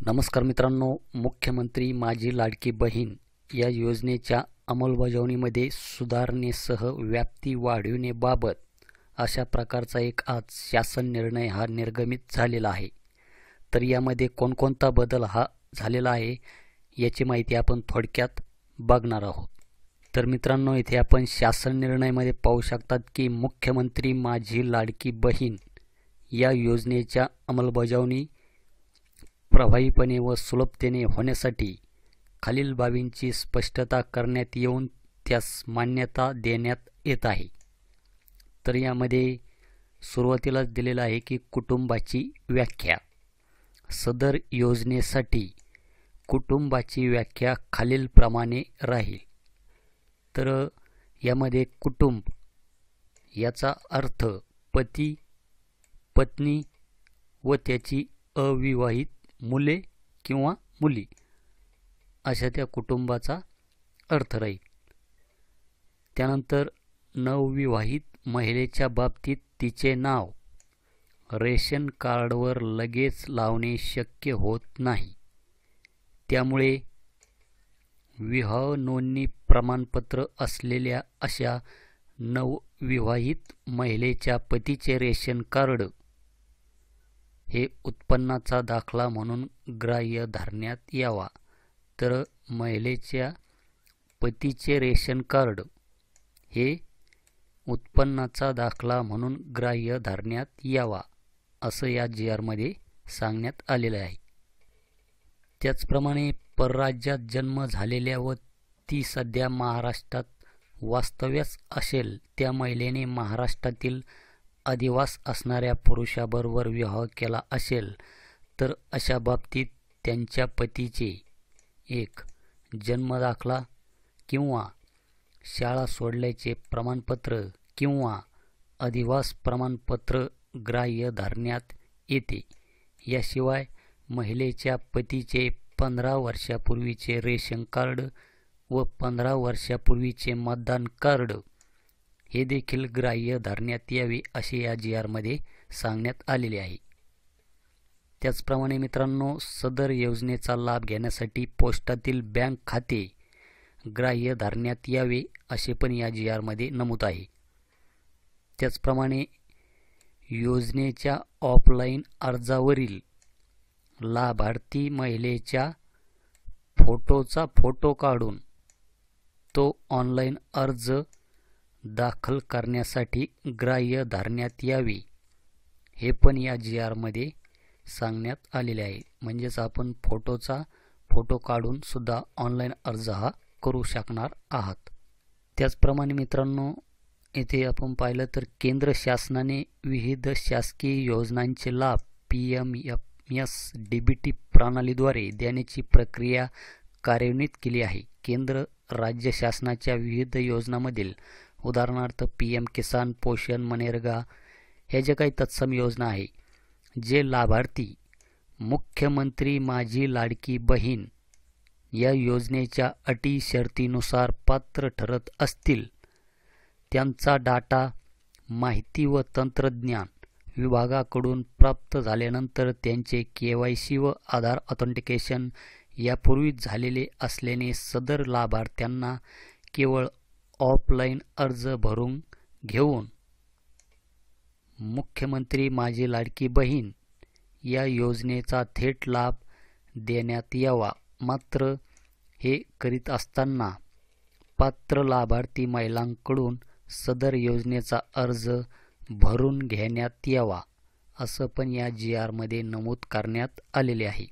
नमस्कार मित्रांनो, मुख्यमंत्री माझी लाडकी बहीण या योजनेच्या अंमलबजावणीमध्ये सुधारणेसह व्याप्ती वाढविण्याबाबत अशा प्रकारचा एक आज शासन निर्णय हा निर्गमित झालेला आहे। तर यामध्ये कोणकोणता बदल हा झालेला आहे याची माहिती आपण थोडक्यात बघणार आहोत। तर मित्रांनो, इथे आपण शासन निर्णयामध्ये पाहू शकतात की मुख्यमंत्री माझी लाडकी बहीण या योजनेच्या अंमलबजावणी प्रभावीपणे व सुलभतेने होण्यासाठी खालील बाबींची स्पष्टता करण्यात येऊन त्यास मान्यता देण्यात येत आहे। तर यामध्ये सुरुवातीलाच दिलेलं आहे की कुटुंबाची व्याख्या। सदर योजनेसाठी कुटुंबाची व्याख्या खालीलप्रमाणे राहील। तर यामध्ये कुटुंब याचा अर्थ पती, पत्नी व त्याची अविवाहित मुले किंवा मुली अशा त्या कुटुंबाचा अर्थ राहील। त्यानंतर नवविवाहित महिलेच्या बाबतीत तिचे नाव रेशन कार्डवर लगेच लावणे शक्य होत नाही, त्यामुळे विवाह नोंदणी प्रमाणपत्र असलेल्या अशा नवविवाहित महिलेच्या पतीचे रेशन कार्ड हे उत्पन्नाचा दाखला म्हणून ग्राह्य धरण्यात यावा। तर महिलेच्या पतीचे रेशन कार्ड हे उत्पन्नाचा दाखला म्हणून ग्राह्य धरण्यात यावा असं या GR मध्ये सांगण्यात आलेलं आहे। त्याचप्रमाणे परराज्यात जन्म झालेल्या व ती सध्या महाराष्ट्रात वास्तव्यास असेल त्या महिलेने महाराष्ट्रातील अधिवास असणाऱ्या पुरुषाबरोबर विवाह केला असेल तर अशा बाबतीत त्यांच्या पतीचे एक जन्मदाखला किंवा शाळा सोडल्याचे प्रमाणपत्र किंवा अधिवास प्रमाणपत्र ग्राह्य धरण्यात येते। याशिवाय महिलेच्या पतीचे 15 वर्षापूर्वीचे रेशन कार्ड व 15 वर्षापूर्वीचे मतदान कार्ड हे देखील ग्राह्य धरण्यात यावे असे या GR मध्ये सांगण्यात आलेले आहे। त्याचप्रमाणे मित्रांनो, सदर योजनेचा लाभ घेण्यासाठी पोस्टातील बँक खाते ग्राह्य धरण्यात यावे असे पण या GR मध्ये नमूद आहे। त्याचप्रमाणे योजनेच्या ऑफलाईन अर्जावरील लाभार्थी महिलेच्या फोटोचा फोटो काढून तो ऑनलाईन अर्ज दाखल करण्यासाठी ग्राह्य धरण्यात यावे हे पण या GR मध्ये सांगण्यात आलेले आहे। म्हणजेच आपण फोटोचा फोटो काढून सुद्धा ऑनलाईन अर्ज हा करू शकणार आहात। त्याचप्रमाणे मित्रांनो, येथे आपण पाहिलं तर केंद्र शासनाने विविध शासकीय योजनांचे लाभ PMFDBT प्रणालीद्वारे देण्याची प्रक्रिया कार्यान्वित केली आहे। केंद्र राज्य शासनाच्या विविध योजनांमधील उदाहरणार्थ PM किसान, पोषण, मनरेगा ह्या ज्या काही तत्सम योजना आहे, जे लाभार्थी मुख्यमंत्री माझी लाडकी बहीण या योजनेच्या अटी शर्तीनुसार पात्र ठरत असतील त्यांचा डाटा माहिती व तंत्रज्ञान विभागाकडून प्राप्त झाल्यानंतर त्यांचे KYC व आधार ऑथेंटिकेशन यापूर्वीच झालेले असल्याने सदर लाभार्थ्यांना केवळ ऑफलाईन अर्ज भरून घेऊन मुख्यमंत्री माझी लाडकी बहीण या योजनेचा थेट लाभ देण्यात यावा। मात्र हे करीत असताना पात्र लाभार्थी महिलांकडून सदर योजनेचा अर्ज भरून घेण्यात यावा असं पण या GR मध्ये नमूद करण्यात आलेले आहे।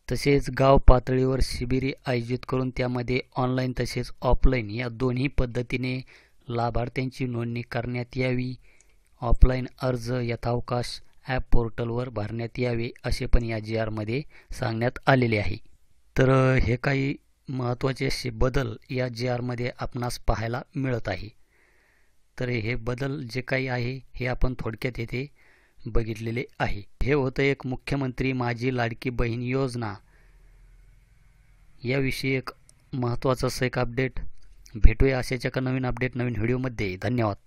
तसेच गाव पातळीवर शिबिरे आयोजित करून त्यामध्ये ऑनलाईन तसेच ऑफलाईन या दोन्ही पद्धतीने लाभार्थ्यांची नोंदणी करण्यात यावी। ऑफलाईन अर्ज यथावकाश ॲप पोर्टलवर भरण्यात यावे असे पण या GR मध्ये सांगण्यात आलेले आहे। तर हे काही महत्त्वाचे असे बदल या GR मध्ये आपणास पाहायला मिळत आहे। तर हे बदल जे काही आहे हे आपण थोडक्यात येथे बघितलेले आहे। हे होतं एक मुख्यमंत्री माझी लाडकी बहीण योजना याविषयी एक महत्त्वाचं असं एक अपडेट। भेटूया अशाच एका नवीन अपडेट नवीन व्हिडिओमध्ये। धन्यवाद।